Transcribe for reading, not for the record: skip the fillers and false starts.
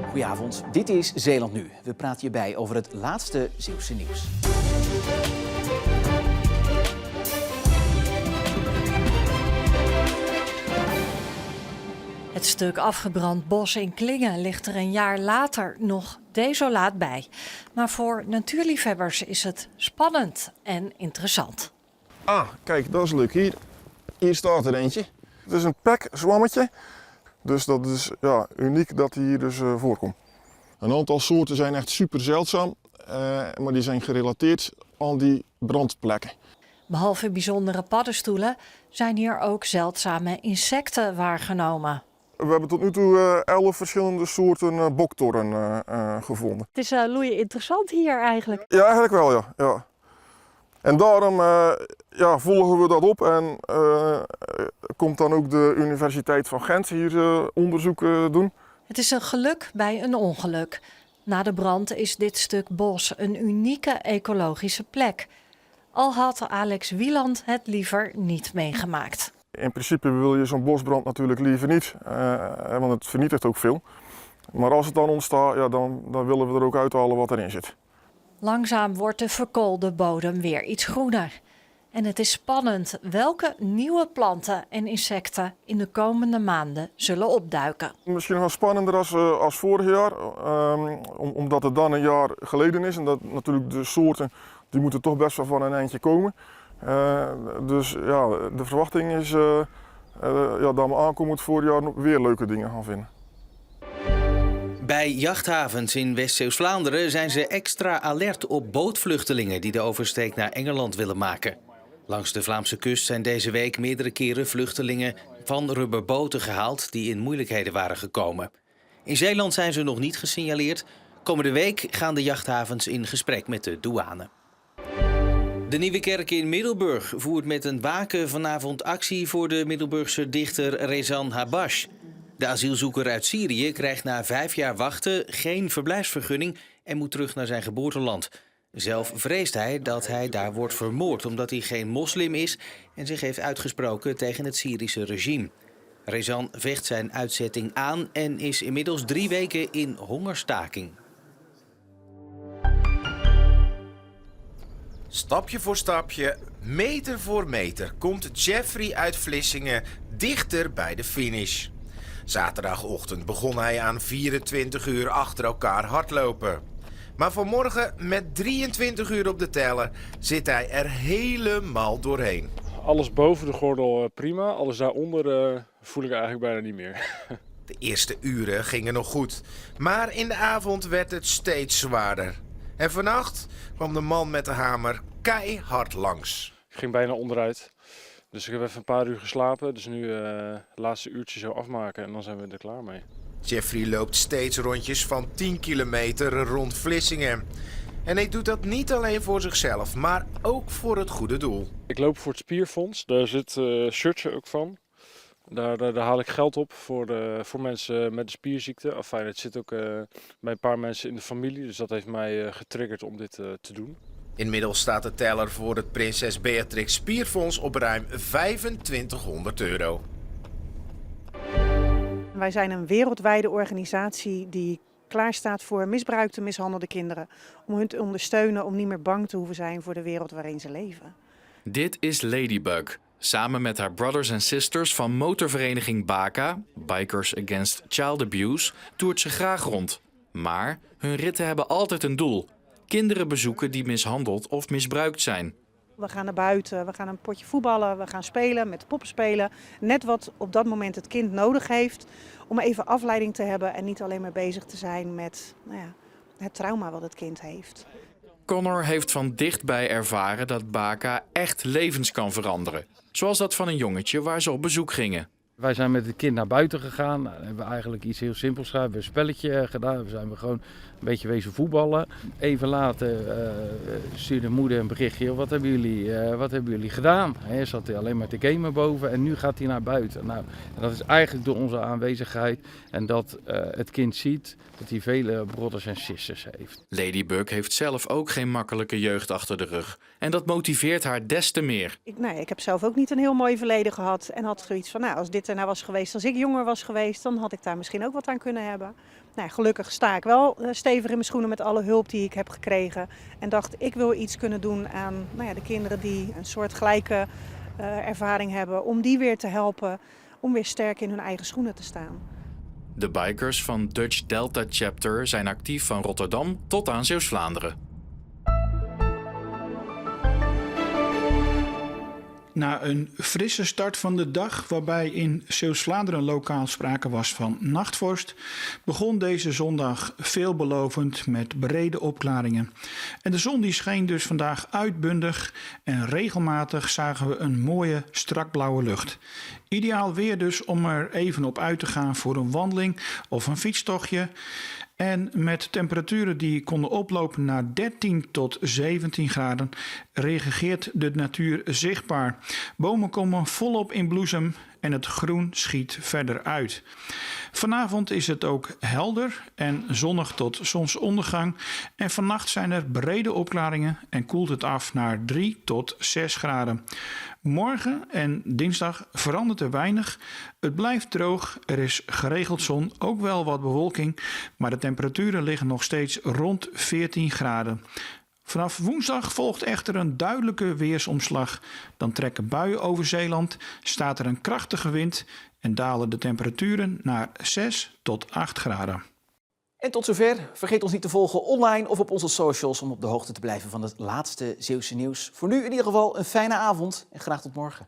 Goedenavond, dit is Zeeland Nu. We praten je bij over het laatste Zeeuwse nieuws. Het stuk afgebrand bos in Klingen ligt er een jaar later nog desolaat bij. Maar voor natuurliefhebbers is het spannend en interessant. Ah, kijk, dat is leuk. Hier staat er eentje. Het is een pekzwammetje. Dus dat is uniek dat hij hier dus voorkomt. Een aantal soorten zijn echt super zeldzaam, maar die zijn gerelateerd aan die brandplekken. Behalve bijzondere paddenstoelen zijn hier ook zeldzame insecten waargenomen. We hebben tot nu toe 11 verschillende soorten boktorren gevonden. Het is loeien interessant hier eigenlijk. Ja, eigenlijk wel, ja. En daarom volgen we dat op en komt dan ook de Universiteit van Gent hier onderzoek doen. Het is een geluk bij een ongeluk. Na de brand is dit stuk bos een unieke ecologische plek. Al had Alex Wieland het liever niet meegemaakt. In principe wil je zo'n bosbrand natuurlijk liever niet, want het vernietigt ook veel. Maar als het dan ontstaat, dan willen we er ook uithalen wat erin zit. Langzaam wordt de verkoolde bodem weer iets groener. En het is spannend welke nieuwe planten en insecten in de komende maanden zullen opduiken. Misschien nog wel spannender als vorig jaar, omdat het dan een jaar geleden is. En dat natuurlijk de soorten die moeten toch best wel van een eindje komen. Dus de verwachting is dat we aankomend voorjaar weer leuke dingen gaan vinden. Bij jachthavens in West-Zeeuws-Vlaanderen zijn ze extra alert op bootvluchtelingen die de oversteek naar Engeland willen maken. Langs de Vlaamse kust zijn deze week meerdere keren vluchtelingen van rubberboten gehaald die in moeilijkheden waren gekomen. In Zeeland zijn ze nog niet gesignaleerd. Komende week gaan de jachthavens in gesprek met de douane. De Nieuwe Kerk in Middelburg voert met een waken vanavond actie voor de Middelburgse dichter Rezan Habash. De asielzoeker uit Syrië krijgt na 5 jaar wachten geen verblijfsvergunning en moet terug naar zijn geboorteland. Zelf vreest hij dat hij daar wordt vermoord omdat hij geen moslim is en zich heeft uitgesproken tegen het Syrische regime. Rezan vecht zijn uitzetting aan en is inmiddels 3 weken in hongerstaking. Stapje voor stapje, meter voor meter komt Jeffrey uit Vlissingen dichter bij de finish. Zaterdagochtend begon hij aan 24 uur achter elkaar hardlopen. Maar vanmorgen met 23 uur op de teller zit hij er helemaal doorheen. Alles boven de gordel prima, alles daaronder voel ik eigenlijk bijna niet meer. De eerste uren gingen nog goed, maar in de avond werd het steeds zwaarder. En vannacht kwam de man met de hamer keihard langs. Ik ging bijna onderuit, dus ik heb even een paar uur geslapen. Dus nu het laatste uurtje zo afmaken en dan zijn we er klaar mee. Jeffrey loopt steeds rondjes van 10 kilometer rond Vlissingen. En hij doet dat niet alleen voor zichzelf, maar ook voor het goede doel. Ik loop voor het Spierfonds, daar zit een shirtje ook van. Daar haal ik geld op voor mensen met de spierziekte. Enfin, het zit ook bij een paar mensen in de familie, dus dat heeft mij getriggerd om dit te doen. Inmiddels staat de teller voor het Prinses Beatrix Spierfonds op ruim €2500. Wij zijn een wereldwijde organisatie die klaarstaat voor misbruikte, mishandelde kinderen. Om hun te ondersteunen om niet meer bang te hoeven zijn voor de wereld waarin ze leven. Dit is Ladybug. Samen met haar brothers en sisters van motorvereniging BACA, Bikers Against Child Abuse, toert ze graag rond. Maar hun ritten hebben altijd een doel. Kinderen bezoeken die mishandeld of misbruikt zijn. We gaan naar buiten, we gaan een potje voetballen, we gaan spelen, met poppen spelen. Net wat op dat moment het kind nodig heeft om even afleiding te hebben en niet alleen maar bezig te zijn met het trauma wat het kind heeft. Connor heeft van dichtbij ervaren dat BACA echt levens kan veranderen. Zoals dat van een jongetje waar ze op bezoek gingen. Wij zijn met het kind naar buiten gegaan. Nou, dan hebben we eigenlijk iets heel simpels gedaan. We hebben een spelletje gedaan. We zijn gewoon een beetje wezen voetballen. Even later stuurde moeder een berichtje. Wat hebben jullie gedaan? Hij zat alleen maar te gamen boven en nu gaat hij naar buiten. Nou, en dat is eigenlijk door onze aanwezigheid en dat het kind ziet dat hij vele brothers en zusters heeft. Ladybug heeft zelf ook geen makkelijke jeugd achter de rug. En dat motiveert haar des te meer. Ik heb zelf ook niet een heel mooi verleden gehad en had zoiets van, als dit wielrennen was geweest, als ik jonger was geweest, dan had ik daar misschien ook wat aan kunnen hebben. Nou, gelukkig sta ik wel stevig in mijn schoenen met alle hulp die ik heb gekregen. En dacht, ik wil iets kunnen doen aan de kinderen die een soort gelijke ervaring hebben. Om die weer te helpen, om weer sterk in hun eigen schoenen te staan. De bikers van Dutch Delta Chapter zijn actief van Rotterdam tot aan Zeeuws-Vlaanderen. Na een frisse start van de dag, waarbij in Zeeuws-Vlaanderen lokaal sprake was van nachtvorst, begon deze zondag veelbelovend met brede opklaringen. En de zon die scheen dus vandaag uitbundig en regelmatig zagen we een mooie strakblauwe lucht. Ideaal weer dus om er even op uit te gaan voor een wandeling of een fietstochtje. En met temperaturen die konden oplopen naar 13 tot 17 graden reageert de natuur zichtbaar. Bomen komen volop in bloesem en het groen schiet verder uit. Vanavond is het ook helder en zonnig tot zonsondergang. En vannacht zijn er brede opklaringen en koelt het af naar 3 tot 6 graden. Morgen en dinsdag verandert er weinig. Het blijft droog, er is geregeld zon, ook wel wat bewolking, maar de temperaturen liggen nog steeds rond 14 graden. Vanaf woensdag volgt echter een duidelijke weersomslag. Dan trekken buien over Zeeland, staat er een krachtige wind en dalen de temperaturen naar 6 tot 8 graden. En tot zover. Vergeet ons niet te volgen online of op onze socials om op de hoogte te blijven van het laatste Zeeuwse nieuws. Voor nu in ieder geval een fijne avond en graag tot morgen.